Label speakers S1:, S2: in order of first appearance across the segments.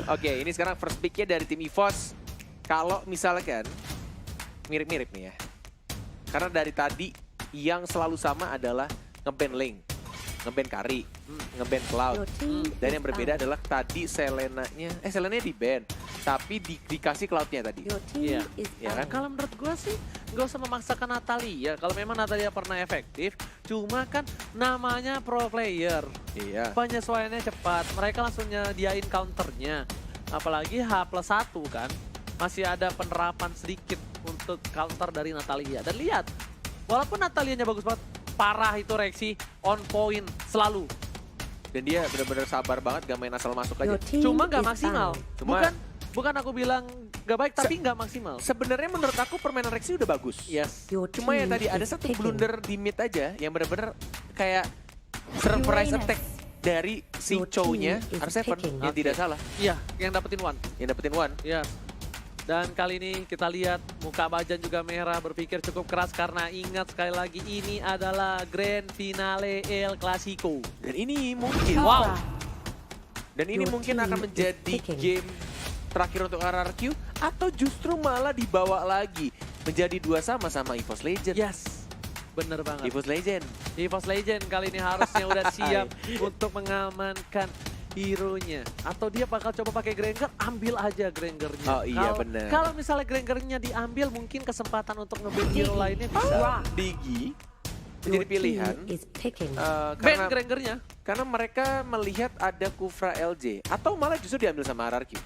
S1: Oke, ini sekarang first pick-nya dari tim EVOS. Kalau misalkan mirip-mirip nih ya. Karena dari tadi yang selalu sama adalah nge-ban Link, nge-ban Kari, nge-ban Cloud. Dan yang berbeda adalah tadi Selenanya di-ban, tapi dikasih Cloud-nya tadi.
S2: Iya.
S1: Ya kan?
S2: Kalau menurut gue sih nggak usah memaksakan Natalia. Kalau memang Natalia pernah efektif, cuma kan namanya pro player.
S1: Iya.
S2: Penyesuaiannya cepat, mereka langsung nyediain counternya. Apalagi H+1 kan, masih ada penerapan sedikit untuk counter dari Natalia. Dan lihat, walaupun Natalianya bagus banget, parah itu Rexy, on point, selalu.
S1: Dan dia benar-benar sabar banget, gak main asal masuk aja.
S2: Cuma nggak maksimal.
S1: Cuma-
S2: Bukan aku bilang nggak baik, tapi nggak maksimal.
S1: Sebenarnya menurut aku permainan Rexy udah bagus.
S2: Yes.
S1: Cuma ya tadi ada satu blunder di mid aja yang benar-benar kayak surprise attack dari si Chow-nya. Harusnya yang tidak salah,
S2: Iya, yang dapetin one.
S1: yang dapetin one.
S2: Iya. Dan kali ini kita lihat muka Bajan juga merah, berpikir cukup keras karena ingat sekali lagi ini adalah grand finale El Clasico.
S1: Dan ini mungkin,
S2: Wow.
S1: dan ini mungkin akan menjadi game terakhir untuk RRQ atau justru malah dibawa lagi menjadi 2 sama EVOS Legend.
S2: Yes, bener banget.
S1: EVOS Legend.
S2: EVOS Legend kali ini harusnya udah siap untuk mengamankan hero-nya. Atau dia bakal coba pakai Granger, ambil aja Grangernya.
S1: Oh iya, bener.
S2: Kalau misalnya Grangernya diambil, mungkin kesempatan untuk nge-ban hero lainnya bisa.
S1: Digi menjadi pilihan
S2: Ban
S1: karena,
S2: Grangernya.
S1: karena mereka melihat ada Kufra LJ atau malah justru diambil sama RRQ.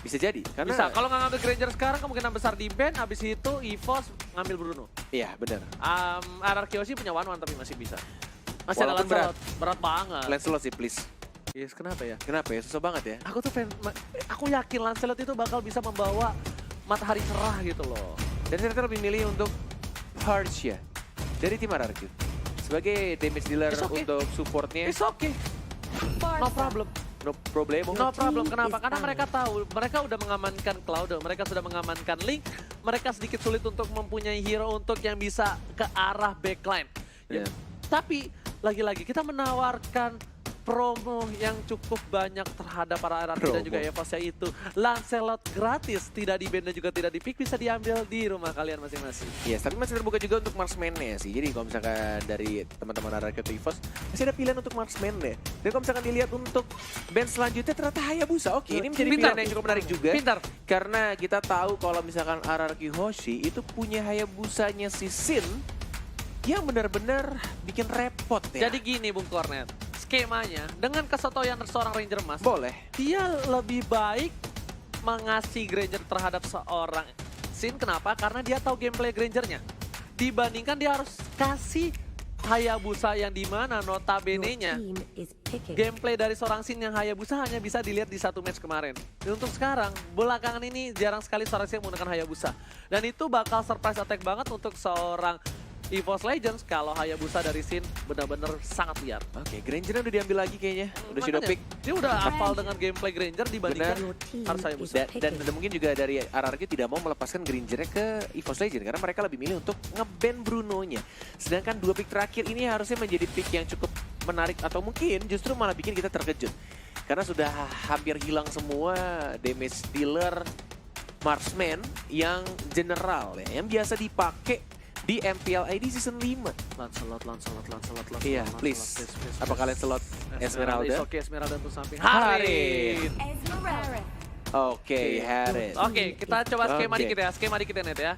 S1: Bisa jadi, karena
S2: Bisa, kalau nggak ngambil Granger sekarang kemungkinan besar di ban, habis itu EVOS ngambil Bruno.
S1: iya benar.
S2: RRQ sih punya one tapi masih bisa. Masih ada
S1: Walaupun berat.
S2: Lancelot, berat banget.
S1: Lancelot sih please.
S2: Yes, kenapa ya?
S1: Kenapa ya? Susah banget ya.
S2: Aku tuh aku yakin Lancelot itu bakal bisa membawa matahari cerah gitu loh.
S1: Dan ternyata lebih milih untuk Harsha dari tim RRQ sebagai damage dealer
S2: It's okay.
S1: untuk supportnya.
S2: It's okay, no problem.
S1: No problem.
S2: No problem, kenapa? Karena mereka tahu, mereka udah mengamankan Cloud, mereka sudah mengamankan Link, mereka sedikit sulit untuk mempunyai hero untuk yang bisa ke arah backline. Ya,
S1: Yeah.
S2: tapi lagi-lagi kita menawarkan promo yang cukup banyak terhadap para RRQ dan juga EVOS, yaitu Lancelot gratis, tidak di-ban dan juga tidak di-pick, bisa diambil di rumah kalian masing-masing.
S1: Yes, tapi masih terbuka juga untuk marksman-nya sih. Jadi kalau misalkan dari teman-teman RRQ atau EVOS, masih ada pilihan untuk marksman-nya. Dan kalau misalkan dilihat untuk band selanjutnya ternyata Hayabusa. Oke, ini menjadi
S2: Pintar.
S1: pilihan yang cukup menarik juga.
S2: Pintar.
S1: Karena kita tahu kalau misalkan RRQ Hoshi itu punya Hayabusanya si Sin yang benar-benar bikin repot ya.
S2: Jadi gini Bung Kornet, skemanya dengan kesotoyan seorang Ranger Mas,
S1: boleh.
S2: dia lebih baik mengasih Granger terhadap seorang Sin. Kenapa? Karena dia tahu gameplay Grangernya. Dibandingkan dia harus kasih Hayabusa yang dimana notabene-nya gameplay dari seorang Sin yang Hayabusa hanya bisa dilihat di satu match kemarin. Dan untuk sekarang, belakangan ini jarang sekali seorang Sin menggunakan Hayabusa. Dan itu bakal surprise attack banget untuk seorang EVOS Legends kalau Hayabusa dari Sin benar-benar sangat liar.
S1: Oke, Grangernya udah diambil lagi kayaknya. Udah shadow
S2: Makanya,
S1: pick.
S2: dia udah hafal dengan gameplay Granger dibandingkan harus Hayabusa.
S1: Dan mungkin juga dari RRQ tidak mau melepaskan Grangernya ke EVOS Legend karena mereka lebih milih untuk nge-ban Bruno-nya. Sedangkan 2 pick terakhir ini harusnya menjadi pick yang cukup menarik atau mungkin justru malah bikin kita terkejut. Karena sudah hampir hilang semua damage dealer marksman yang general ya, yang biasa dipakai di MPL ID Season 5.
S2: Lancelot.
S1: Iya, please. Apakah Lancelot Esmeralda?
S2: Oke, Esmeralda untuk samping.
S1: Harit. Oke,
S2: Oke.
S1: Harit.
S2: Oke, kita coba skema
S1: Oke.
S2: dikit ya. Skema dikit ya, Net ya.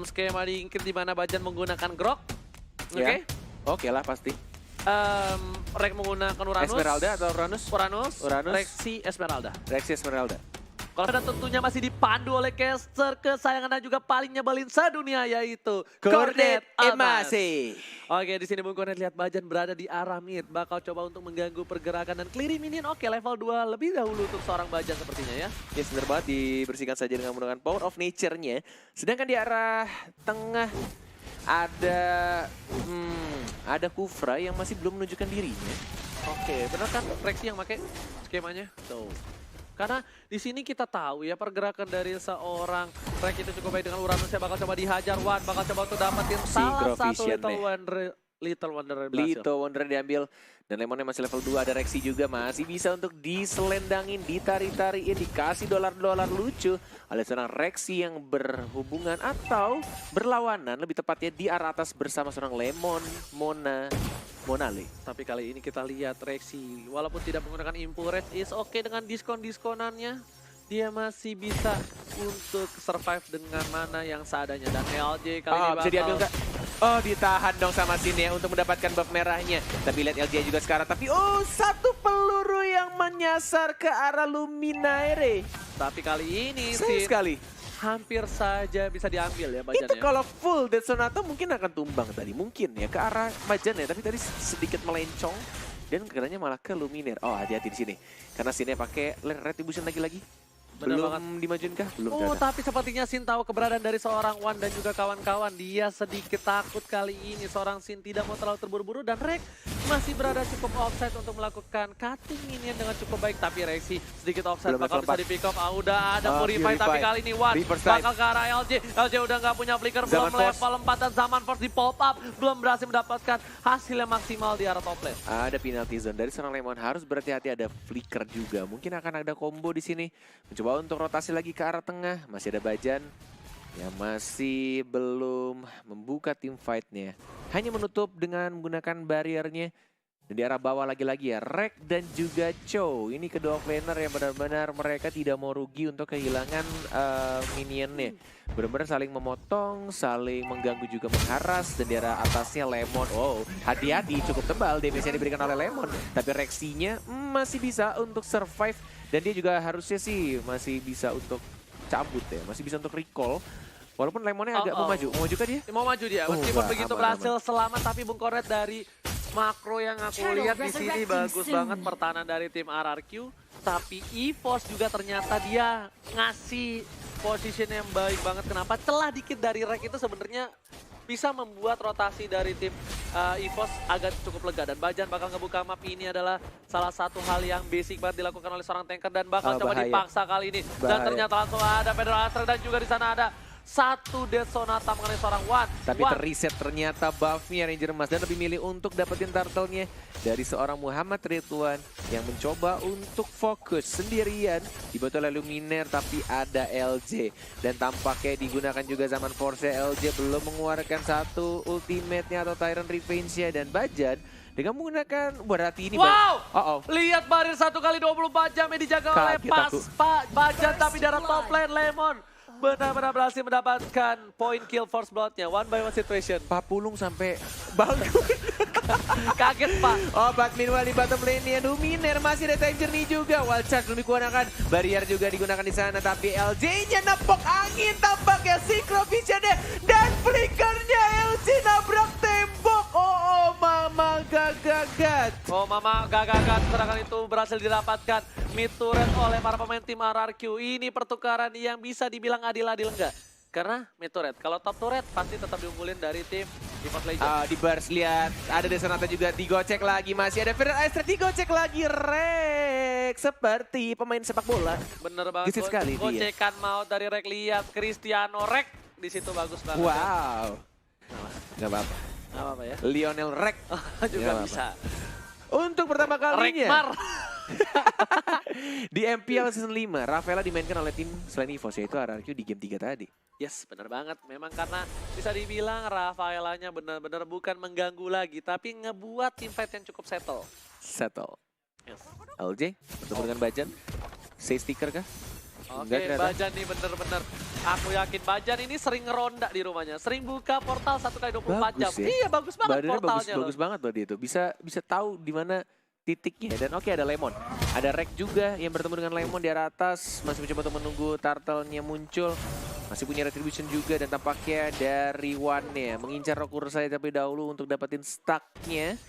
S2: Skema dikit di mana Bajan menggunakan Grok. Oke.
S1: Ya. Oke lah pasti.
S2: Rek menggunakan Uranus.
S1: Esmeralda atau Uranus?
S2: Uranus.
S1: Uranus.
S2: Rexy Esmeralda.
S1: Rexy Esmeralda.
S2: Kalau dan tentunya masih dipandu oleh caster kesayangan dan juga paling nyebelin sedunia, yaitu Kornet Emas. Oke, di sini Bung Kornet lihat Bajan berada di arah mid, bakal coba untuk mengganggu pergerakan dan clearing minion. Oke, level 2 lebih dahulu untuk seorang Bajan sepertinya ya.
S1: Ya benar banget, dibersihkan saja dengan menggunakan Power of Nature-nya. Sedangkan di arah tengah ada Kufra yang masih belum menunjukkan dirinya.
S2: Oke, benar kan Rexy yang pakai skemanya? Tuh. Karena di sini kita tahu ya pergerakan dari seorang Rex itu cukup baik dengan Uranus. Saya bakal coba dihajar Wan, bakal coba untuk dapetin salah satu
S1: Vision
S2: Little
S1: deh.
S2: One Little Wonder berhasil.
S1: Lito Wonder diambil. Dan Lemonnya masih level 2, ada Rexy juga masih bisa untuk diselendangin, ditarik-tarikin, dikasih dolar-dolar lucu oleh seorang Rexy yang berhubungan atau berlawanan lebih tepatnya di arah atas bersama seorang Lemon, Monale.
S2: Tapi kali ini kita lihat Rexy, walaupun tidak menggunakan Impulse, is oke dengan diskon-diskonannya. Dia masih bisa untuk survive dengan mana yang seadanya. Dan LJ kali ini
S1: Bisa diambil nggak? Oh, ditahan dong sama Sin ya untuk mendapatkan buff merahnya. Tapi lihat LJ juga sekarang. Tapi satu peluru yang menyasar ke arah Luminaire.
S2: Tapi kali ini
S1: Sayang
S2: Sin
S1: sekali.
S2: hampir saja bisa diambil ya Bajan
S1: Itu
S2: ya.
S1: kalau full Dead Sonata mungkin akan tumbang tadi. Mungkin ya ke arah Majan ya. Tapi tadi sedikit melencong. Dan kerennya malah ke Luminaire. Oh, hati-hati di sini. Karena Sinnya pakai Retribution lagi-lagi.
S2: Bener
S1: Belum
S2: banget.
S1: dimajuin kah? Belum
S2: Oh,
S1: ternyata.
S2: tapi sepertinya Sin tahu keberadaan dari seorang Wan dan juga kawan-kawan. Dia sedikit takut kali ini. Seorang Sin tidak mau terlalu terburu-buru dan Rek masih berada cukup offside untuk melakukan cutting ini dengan cukup baik. Tapi Rexy sedikit offside
S1: Belum
S2: bakal
S1: level
S2: bisa
S1: 4.
S2: di pick up. Udah ada Purify, tapi
S1: Purify.
S2: kali ini Wan
S1: Reaper side.
S2: bakal ke arah LJ. LJ udah nggak punya flicker,
S1: Zaman
S2: belum
S1: Force.
S2: level 4 dan Zaman Force di pop up. Belum berhasil mendapatkan hasil yang maksimal di arah top lane.
S1: Ada penalty zone dari seorang Lemon, harus berhati-hati, ada flicker juga. Mungkin akan ada combo di sini. Mencoba untuk rotasi lagi ke arah tengah. Masih ada Bajan yang masih belum membuka tim fight-nya. Hanya menutup dengan menggunakan barriernya. Dan di arah bawah lagi-lagi ya, Rek dan juga Cho. Ini kedua planer yang benar-benar mereka tidak mau rugi untuk kehilangan minionnya. Benar-benar saling memotong, saling mengganggu juga mengharas. Dan di arah atasnya Lemon. Oh, hati-hati, cukup tebal damage yang diberikan oleh Lemon. Tapi Rexy-nya masih bisa untuk survive. Dan dia juga harusnya sih masih bisa untuk cabut ya. Masih bisa untuk recall. Walaupun Lemonnya agak mau maju. Mau maju kah dia?
S2: Mau maju dia, meskipun
S1: wah,
S2: begitu
S1: aman,
S2: berhasil selamat, tapi Bung Koret dari makro yang aku lihat di sini bagus banget pertahanan dari tim RRQ. Tapi EVOS juga ternyata dia ngasih position yang baik banget. Kenapa? Celah dikit dari Rek itu sebenarnya bisa membuat rotasi dari tim EVOS agak cukup lega. Dan Bajan bakal ngebuka map, ini adalah salah satu hal yang basic banget dilakukan oleh seorang tanker dan bakal coba
S1: bahaya.
S2: dipaksa kali ini. Dan
S1: Bahaya.
S2: ternyata langsung ada Pedro Astra dan juga di sana ada satu Dead Sonata mengenai seorang Wan.
S1: Tapi
S2: Wan.
S1: terreset ternyata buffnya Ranger Emas dan lebih milih untuk dapetin turtle-nya dari seorang Muhammad Ridwan yang mencoba untuk fokus sendirian dibantu oleh Luminaire, tapi ada LJ dan tampaknya digunakan juga zaman Force. LJ belum mengeluarkan satu ultimate-nya atau Tyrant Revenge-nya, dan Bajan dengan menggunakan berarti ini
S2: Wow! Lihat barir 1 kali 24 jam yang dijaga oleh
S1: Kaget
S2: pas
S1: aku.
S2: Bajan, tapi darah top lane Lemon benar-benar berhasil mendapatkan point kill force blood-nya. One by one situation.
S1: Papulung sampai bangun.
S2: Kaget Pak.
S1: Oh, but meanwhile di bottom lane-nya Luminaire masih ada time journey juga. Wild Charge belum digunakan. Barrier juga digunakan di sana, tapi LJ-nya nepok angin tampaknya. Synchro Vision-nya dan flickernya LJ nabrak tembok. Oh, mama gagagat.
S2: Oh mama gagagat, serangan itu berhasil didapatkan mid turret oleh para pemain tim RRQ. Ini pertukaran yang bisa dibilang adil-adil enggak? Karena mid turret, kalau top turret pasti tetap diunggulin dari tim EVOS Legends.
S1: Di bars lihat ada Dead Sonata juga digocek lagi, masih ada Federal Astra digocek lagi. Rex seperti pemain sepak bola.
S2: Bener banget.
S1: Gesit sekali dia.
S2: Gocekan maut dari Rek, lihat Cristiano Rek di situ bagus banget.
S1: Wow. Gak apa-apa.
S2: Nggak apa-apa ya.
S1: Lionel Rek
S2: Juga
S1: Nggak
S2: bisa.
S1: untuk pertama kalinya
S2: Rekmar.
S1: di MPL Season 5, Rafaela dimainkan oleh tim selain EVOS, yaitu RRQ di game 3 tadi.
S2: Yes, bener banget. Memang karena bisa dibilang Rafaelanya benar-benar bukan mengganggu lagi, tapi ngebuat tim fight yang cukup settle.
S1: Settle.
S2: Yes.
S1: LJ bertemu dengan Bajan. Say sticker kah?
S2: Oke,
S1: Enggak ternyata.
S2: Bajan nih bener-bener. Aku yakin Bajan ini sering ngeronda di rumahnya. Sering buka portal 1 kali 24 jam.
S1: Bagus ya.
S2: Iya, bagus banget
S1: Badannya
S2: portalnya
S1: bagus banget loh dia tuh. Bisa tahu di mana titiknya. Dan oke, ada Lemon. Ada Rek juga yang bertemu dengan Lemon di arah atas. Masih mencoba untuk menunggu turtle-nya muncul. Masih punya retribution juga dan tampaknya dari One-nya mengincar Rokursa terlebih dahulu untuk dapetin stack-nya.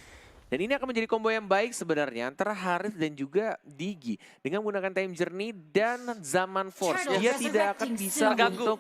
S1: Dan ini akan menjadi combo yang baik sebenarnya antara Harith dan juga Digi dengan menggunakan time journey dan zaman force. Dia tidak akan bisa untuk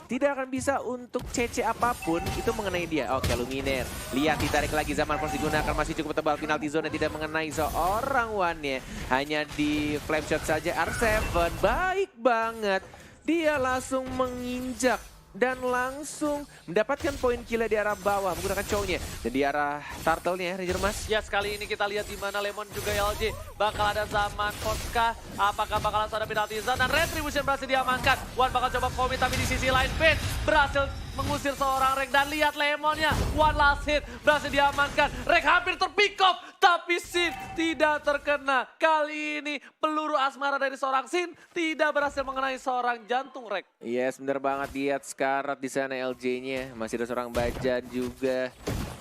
S1: tidak akan bisa untuk CC apapun itu mengenai dia. Oke, Luminaire. Lihat ditarik lagi, zaman force digunakan, masih cukup tebal, penalty zone yang tidak mengenai seorang One-nya. Hanya di flame shot saja R7 baik banget. Dia langsung menginjak dan langsung mendapatkan poin kill di arah bawah menggunakan cownya dan di arah turtle-nya Ranger Mas.
S2: Ya, sekali ini kita lihat di mana Lemon juga LJ bakal ada zaman Koska, apakah bakal langsung ada penalti zone dan Retribution berhasil diamankan. Wan bakal coba komit tapi di sisi lain Ben berhasil mengusir seorang Rek dan lihat Lemonnya. One last hit berhasil diamankan. Rek hampir terpick off tapi Sin tidak terkena. Kali ini peluru asmara dari seorang Sin tidak berhasil mengenai seorang jantung Rek.
S1: Yes, bener banget, lihat sekarat di sana LJ-nya. Masih ada seorang Bajan juga.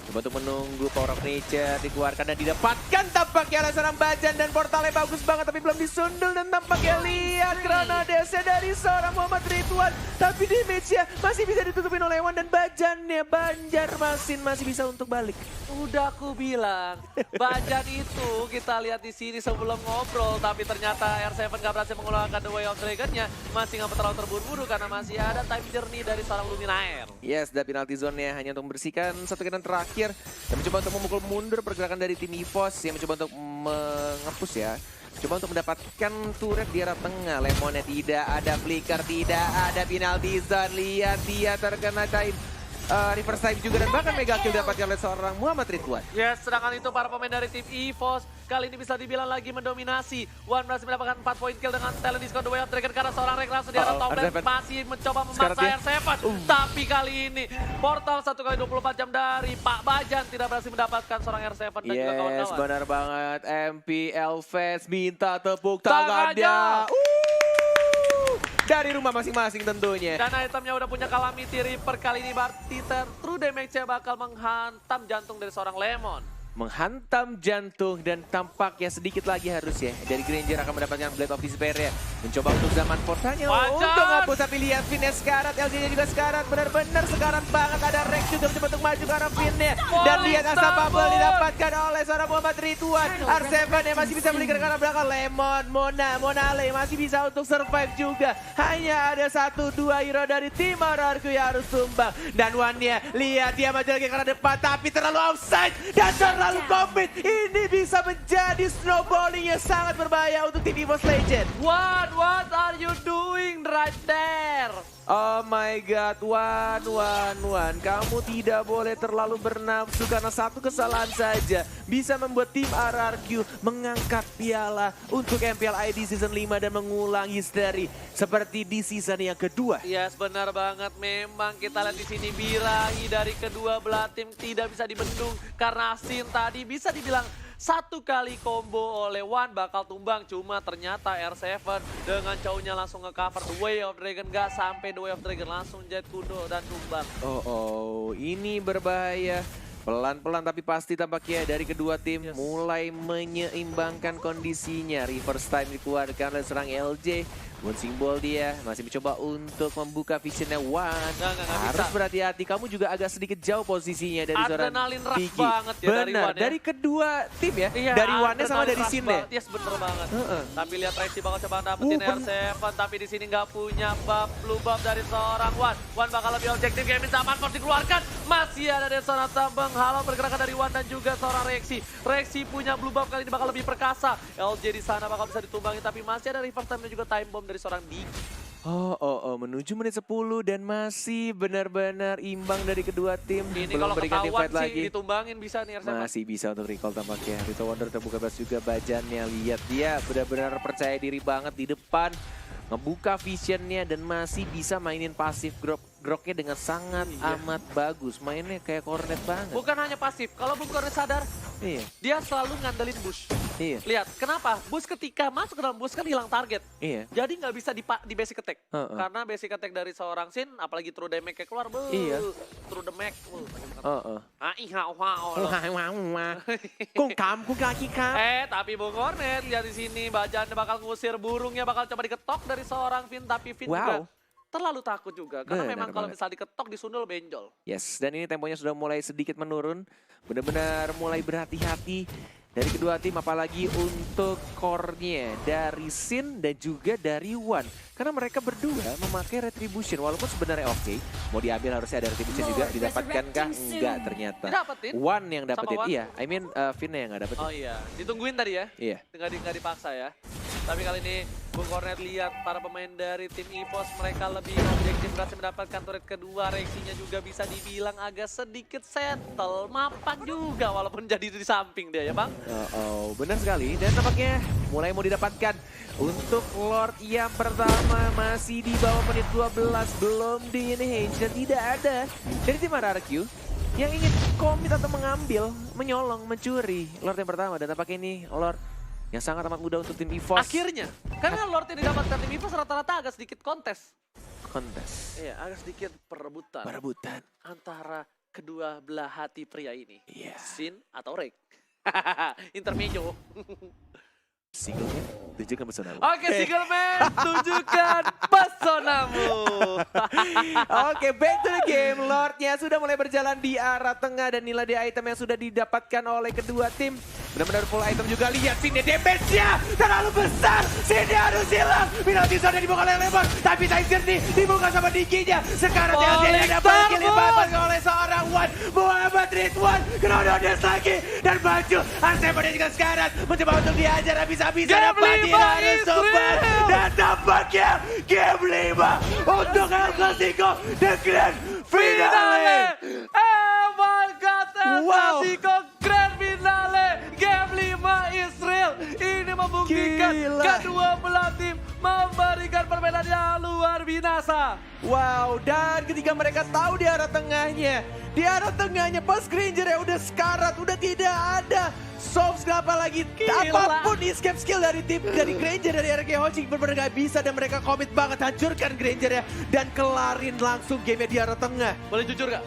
S1: Coba untuk menunggu Power of Nature dikeluarkan dan didapatkan tampaknya oleh seorang Bajan dan portalnya bagus banget tapi belum disundul dan tampaknya lihat granadesnya dari seorang Muhammad Ridwan tapi damage-nya masih bisa ditutupin oleh Wan dan Bajannya Banjarmasin masih bisa untuk balik.
S2: Udah aku bilang, Bajan itu kita lihat di sini sebelum ngobrol tapi ternyata R7 gak berhasil mengeluarkan The Way of Dragon-nya, masih gak terlalu terburu-buru karena masih ada time journey dari seorang Luminaire.
S1: Yes, dan penalty zone-nya hanya untuk membersihkan satu keadaan terakhir dan mencoba untuk memukul mundur pergerakan dari tim EVOS yang mencoba untuk mengepus ya. Coba untuk mendapatkan turret di arah tengah. Lemonnya tidak ada flicker, tidak ada penalty zone. Lihat dia terkena time reverse time juga dan bahkan mega kill didapatkan oleh seorang Muhammad Ridwan.
S2: Yes, sedangkan itu para pemain dari tim EVOS kali ini bisa dibilang lagi mendominasi. Wan berhasil mendapatkan 4 poin kill dengan talent discount The Way of Dragon karena seorang Rek langsung di arah top lane masih mencoba memaksa R7. Tapi kali ini portal 1x24 jam dari Pak Bajan tidak berhasil mendapatkan seorang R7 dan juga kawan-kawan.
S1: Yes, benar banget. MPL fans minta tepuk tangannya. Dari rumah masing-masing tentunya.
S2: Dan itemnya udah punya Calamity Reaper kali ini berarti true damage-nya bakal menghantam jantung dari seorang Lemon.
S1: Menghantam jantung dan tampaknya sedikit lagi harusnya dari Granger akan mendapatkan Blade of Despair ya. Mencoba untuk zaman portanya untuk ngapus tapi lihat Finnya sekarat, LJ-nya juga sekarat, benar-benar sekarat banget. Ada Rex juga mencoba untuk maju ke arah Finnya dan lihat Asa Bubble didapatkan oleh seorang Muhammad Ridwan. R7 yang masih bisa beli ke arah belakang. Lemon, Monale masih bisa untuk survive juga. Hanya ada 1-2 hero dari tim RRQ yang harus tumbang. Dan Wan-nya lihat dia maju lagi ke arah depan tapi terlalu offside dan lalu komit. Ini bisa menjadi snowballing yang sangat berbahaya untuk tim EVOS Legend.
S2: What are you doing right there?
S1: Oh my god, Wan, kamu tidak boleh terlalu bernafsu karena satu kesalahan saja bisa membuat tim RRQ mengangkat piala untuk MPL ID Season 5 dan mengulang history seperti di season yang kedua.
S2: Yes, benar banget. Memang kita lihat di sini birahi dari kedua belah tim tidak bisa dibendung karena Sin tadi bisa dibilang satu kali combo oleh Wan bakal tumbang. Cuma ternyata R7 dengan cowoknya langsung nge-cover The Way of Dragon. Gak sampai The Way of Dragon langsung jet kudo dan tumbang.
S1: Oh, ini berbahaya. Pelan-pelan tapi pasti tampaknya dari kedua tim mulai menyeimbangkan kondisinya. Reverse time dikeluarkan oleh serang LJ. Moon Simbol dia masih mencoba untuk membuka visionnya Wan. Harus berhati-hati, kamu juga agak sedikit jauh posisinya dari seorang
S2: Adrenalin rush
S1: Vicky.
S2: banget ya dari Wan ya.
S1: Dari kedua tim ya,
S2: Iya,
S1: dari Wan-nya sama dari Sin-nya.
S2: Yes, bener banget. Tapi lihat Rexy bakal coba dapetin R7, tapi di sini nggak punya blue buff dari seorang Wan. Wan bakal lebih objektif, kayak minta Manford dikeluarkan. Masih ada dari seorang Tambang, halo pergerakan dari Wan dan juga seorang Rexy. Rexy punya blue buff kali ini bakal lebih perkasa. LJ di sana bakal bisa ditumbangi, tapi masih ada reverse time dan juga time bomb dari seorang Diki.
S1: Menuju menit 10 dan masih benar-benar imbang dari kedua tim.
S2: Ini
S1: Belum
S2: kalau
S1: berikan
S2: ketahuan
S1: fight
S2: sih
S1: lagi.
S2: ditumbangin bisa nih R7.
S1: Masih bisa untuk recall tampaknya. Rito Wonder terbuka bebas juga Bajannya. Lihat dia benar-benar percaya diri banget di depan. Ngebuka visionnya dan masih bisa mainin pasif groknya dengan sangat amat bagus. Mainnya kayak Cornet banget.
S2: Bukan hanya pasif, kalau Bung Cornet sadar, dia selalu ngandelin bush. Lihat, kenapa? Bush ketika masuk ke dalam bush kan hilang target. Jadi nggak bisa di basic attack. Karena basic attack dari seorang Sin, apalagi true damage kayak keluar. True damage. Tapi Bung Cornet lihat di sini Bajan bakal ngusir burungnya, bakal coba diketok dari seorang Vin, tapi Vin juga terlalu takut juga. Karena memang kalau misalnya diketok disundul benjol.
S1: Yes, dan ini temponya sudah mulai sedikit menurun. Benar-benar mulai berhati-hati dari kedua tim, apalagi untuk core-nya dari Sin dan juga dari Wan. Karena mereka berdua memakai Retribution, walaupun sebenarnya oke. Mau diambil harusnya ada Retribution juga, didapatkankah? Enggak ternyata.
S2: Didapetin?
S1: Wan yang dapetin, iya. I mean Vin yang nggak dapetin.
S2: Oh iya, ditungguin tadi ya?
S1: Iya.
S2: Nggak dipaksa ya. Tapi kali ini Bung Cornet lihat para pemain dari tim EVOS mereka lebih objektif, berhasil mendapatkan turret kedua. Reaksinya juga bisa dibilang agak sedikit settle, mapan juga walaupun jadi di samping dia ya Bang.
S1: Benar sekali. Dan tampaknya mulai mau didapatkan untuk Lord yang pertama masih di bawah menit 12, belum di enhance dan tidak ada dari tim RRQ yang ingin komit atau mengambil, menyolong, mencuri Lord yang pertama. Dan tampaknya ini Lord yang sangat amat mudah untuk tim EVOS.
S2: Akhirnya, karena Lord yang didapatkan tim EVOS rata-rata agak sedikit kontes. Iya, agak sedikit perebutan. Antara kedua belah hati pria ini.
S1: Iya.
S2: Sin atau Rek. Intermedio.
S1: Singlenya tunjukkan pesonamu.
S2: Oke, single man, tunjukkan pesonamu.
S1: Oke, back to the game. Lordnya sudah mulai berjalan di arah tengah dan nilai di item yang sudah didapatkan oleh kedua tim. Benar-benar full item juga. Lihat sini damage-nya terlalu besar. Sini harus hilang. Penalti zone dibuka oleh Lemon. Tapi Tiger dibuka sama Diginya. Sekarang dia dapat dilipat oleh seorang Wan. Muhammad Ridwan. Kronodes lagi. Dan baju Arsepada juga sekarang mencoba untuk diajar habis-habisan. Dapat harus sobat. Dan tampaknya game 5 untuk El Clasico. The Grand Finale.
S2: Oh my God, El
S1: Wow.
S2: Clasico Grand Finale. Game 5 Israel. Ini membuktikan
S1: Gila.
S2: kedua belah tim memberikan permainan yang luar binasa.
S1: Wow, dan ketika mereka tahu di arah tengahnya pas Granger ya udah sekarat, udah tidak ada Sobs kenapa lagi
S2: Gila.
S1: apapun escape skill dari tim dari Granger dari RRQ Hojing benar-benar gak bisa dan mereka komit banget hancurkan Granger ya dan kelarin langsung gamenya di arah tengah.
S2: Boleh jujur gak?